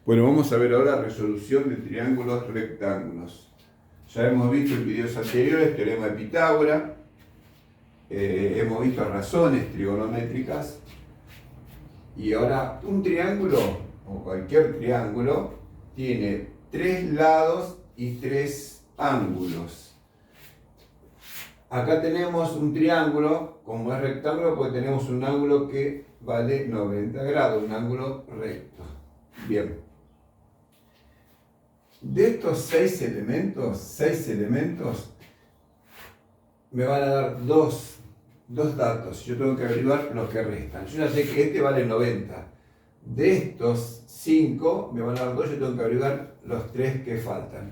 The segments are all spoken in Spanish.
Bueno, vamos a ver ahora resolución de triángulos rectángulos. Ya hemos visto en videos anteriores teorema de Pitágoras, hemos visto razones trigonométricas, y ahora un triángulo, o cualquier triángulo, tiene 3 lados y 3 ángulos. Acá tenemos un triángulo, como es rectángulo, pues tenemos un ángulo que vale 90 grados, un ángulo recto. Bien. De estos 6 elementos, me van a dar dos datos. Yo tengo que averiguar los que restan. Yo ya sé que este vale 90. De estos 5 me van a dar 2, yo tengo que averiguar los 3 que faltan.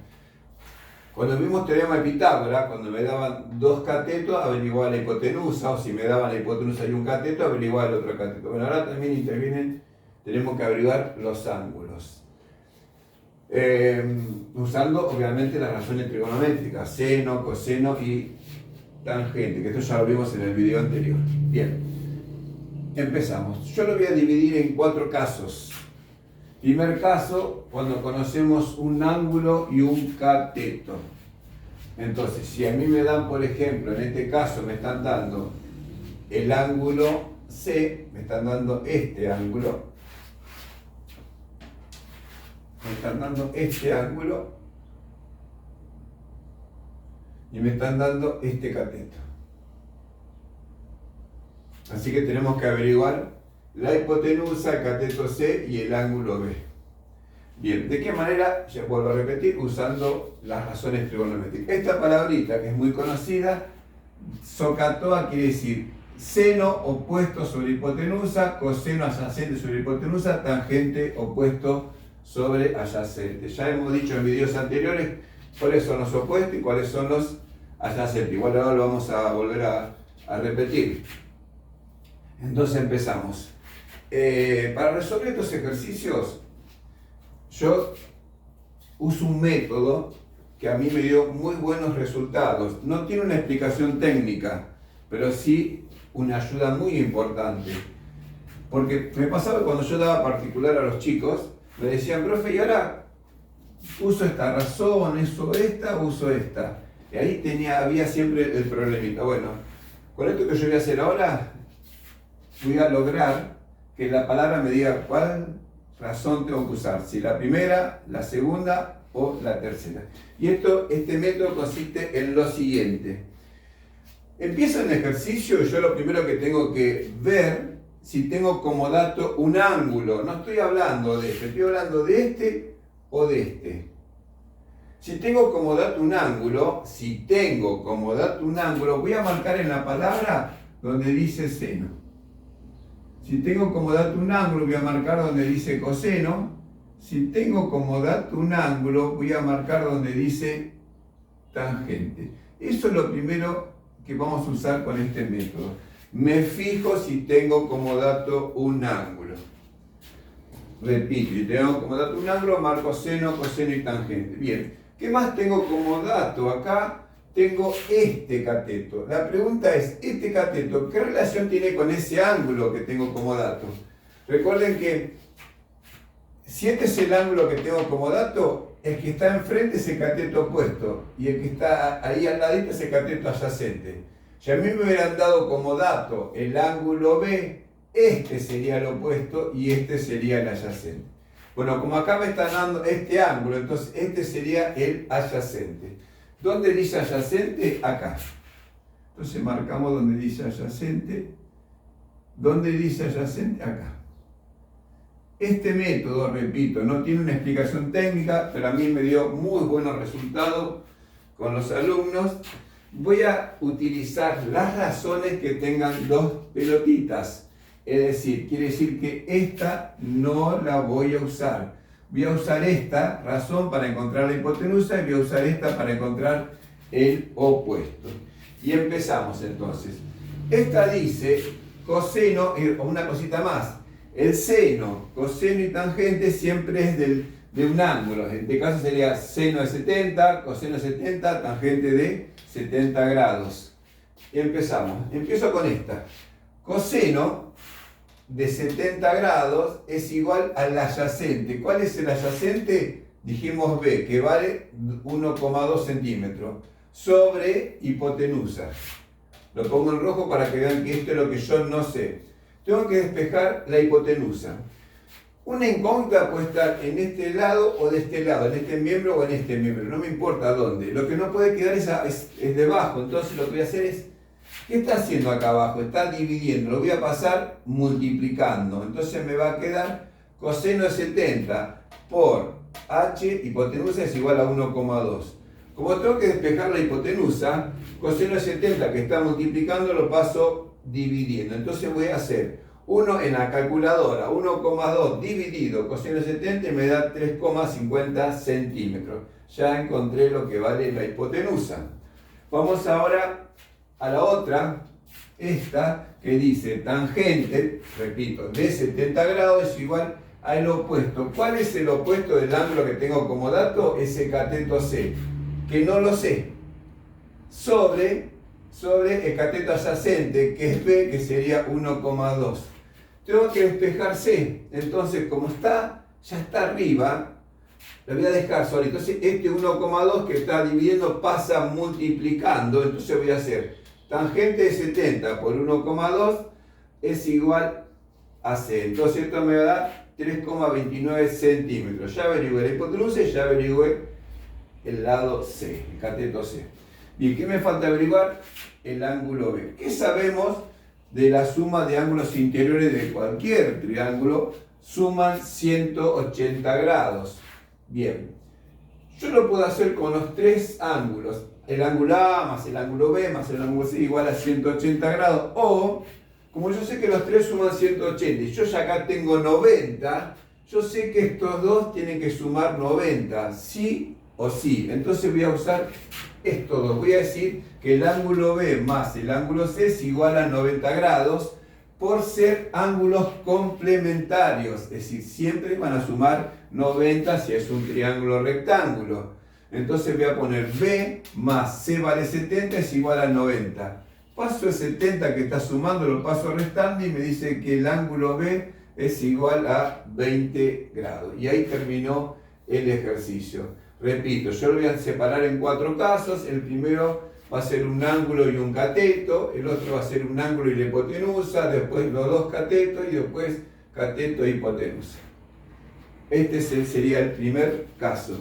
Cuando vimos teorema de Pitágoras, cuando me daban 2 catetos, averiguaba la hipotenusa, o si me daban la hipotenusa y un cateto, averiguaba el otro cateto. Bueno, ahora también intervienen, tenemos que averiguar los ángulos. Usando obviamente las razones trigonométricas, seno, coseno y tangente, que esto ya lo vimos en el video anterior. Bien, empezamos. Yo lo voy a dividir en 4 casos. Primer caso, cuando conocemos un ángulo y un cateto. Entonces, si a mí me dan, por ejemplo, en este caso me están dando el ángulo C, me están dando este ángulo, me están dando este ángulo y me están dando este cateto. Así que tenemos que averiguar la hipotenusa, el cateto C y el ángulo B. Bien, ¿de qué manera? Ya vuelvo a repetir, usando las razones trigonométricas. Esta palabrita, que es muy conocida, socatoa quiere decir seno opuesto sobre hipotenusa, coseno adyacente sobre hipotenusa, tangente opuesto sobre adyacente. Ya hemos dicho en videos anteriores cuáles son los opuestos y cuáles son los adyacentes. Igual ahora lo vamos a volver a repetir. Entonces empezamos. Para resolver estos ejercicios, yo uso un método que a mí me dio muy buenos resultados. No tiene una explicación técnica, pero sí una ayuda muy importante. Porque me pasaba cuando yo daba particular a los chicos, me decían, profe, y ahora uso esta razón, uso esta. Y ahí había siempre el problemita. Bueno, con esto que yo voy a hacer ahora, voy a lograr que la palabra me diga cuál razón tengo que usar, si la primera, la segunda o la tercera. Y este método consiste en lo siguiente. Empieza un ejercicio y yo lo primero que tengo que ver si tengo como dato un ángulo. No estoy hablando de este, estoy hablando de este o de este. Si tengo como dato un ángulo, voy a marcar en la palabra donde dice seno. Si tengo como dato un ángulo, voy a marcar donde dice coseno. Si tengo como dato un ángulo, voy a marcar donde dice tangente. Eso es lo primero que vamos a usar con este método. Me fijo si tengo como dato un ángulo. Repito, si tengo como dato un ángulo, marco seno, coseno y tangente. Bien, ¿qué más tengo como dato acá? Tengo este cateto. La pregunta es, ¿este cateto qué relación tiene con ese ángulo que tengo como dato? Recuerden que si este es el ángulo que tengo como dato, el que está enfrente es el cateto opuesto y el que está ahí al ladito es el cateto adyacente. Si a mí me hubieran dado como dato el ángulo B, este sería el opuesto y este sería el adyacente. Bueno, como acá me están dando este ángulo, entonces este sería el adyacente. ¿Dónde dice adyacente? Acá. Entonces marcamos donde dice adyacente. ¿Dónde dice adyacente? Acá. Este método, repito, no tiene una explicación técnica, pero a mí me dio muy buenos resultados con los alumnos. Voy a utilizar las razones que tengan 2 pelotitas. Es decir, quiere decir que esta no la voy a usar. Voy a usar esta razón para encontrar la hipotenusa y voy a usar esta para encontrar el opuesto. Y empezamos entonces. Esta dice coseno, una cosita más. El seno, coseno y tangente siempre es de un ángulo. En este caso sería seno de 70, coseno de 70, tangente de 70 grados. Y empezamos. Empiezo con esta. Coseno de 70 grados es igual al adyacente. ¿Cuál es el adyacente? Dijimos B, que vale 1,2 centímetros, sobre hipotenusa. Lo pongo en rojo para que vean que esto es lo que yo no sé. Tengo que despejar la hipotenusa. Una incógnita puede estar en este lado o de este lado, en este miembro o en este miembro, no me importa dónde. Lo que no puede quedar es debajo, entonces lo que voy a hacer es, ¿qué está haciendo acá abajo? Está dividiendo, lo voy a pasar multiplicando. Entonces me va a quedar coseno de 70 por h hipotenusa es igual a 1,2. Como tengo que despejar la hipotenusa, coseno de 70 que está multiplicando lo paso dividiendo. Entonces voy a hacer 1 en la calculadora, 1,2 dividido coseno de 70 me da 3,50 centímetros. Ya encontré lo que vale la hipotenusa. Vamos ahora a la otra, esta que dice tangente, repito, de 70 grados es igual al opuesto. ¿Cuál es el opuesto del ángulo que tengo como dato? Ese cateto C, que no lo sé. Sobre el cateto adyacente, que es B, que sería 1,2. Tengo que despejar C. Entonces, como ya está arriba, lo voy a dejar solo. Entonces, este 1,2 que está dividiendo pasa multiplicando. Entonces voy a hacer tangente de 70 por 1,2 es igual a C. Entonces, esto me va a dar 3,29 centímetros. Ya averigüé la hipotenusa y ya averigüé el lado C, el cateto C. Bien, ¿qué me falta averiguar? El ángulo B. ¿Qué sabemos de la suma de ángulos interiores de cualquier triángulo? Suman 180 grados. Bien, yo lo puedo hacer con los tres ángulos. El ángulo A más el ángulo B más el ángulo C igual a 180 grados. O, como yo sé que los tres suman 180 y yo ya acá tengo 90, yo sé que estos dos tienen que sumar 90, sí o sí. Entonces voy a usar estos dos. Voy a decir que el ángulo B más el ángulo C es igual a 90 grados por ser ángulos complementarios. Es decir, siempre van a sumar 90 si es un triángulo rectángulo. Entonces voy a poner B más C vale 70 es igual a 90. Paso el 70 que está sumando, lo paso restando y me dice que el ángulo B es igual a 20 grados. Y ahí terminó el ejercicio. Repito, yo lo voy a separar en 4 casos. El primero va a ser un ángulo y un cateto, el otro va a ser un ángulo y la hipotenusa, después los dos catetos y después cateto e hipotenusa. Este sería el primer caso.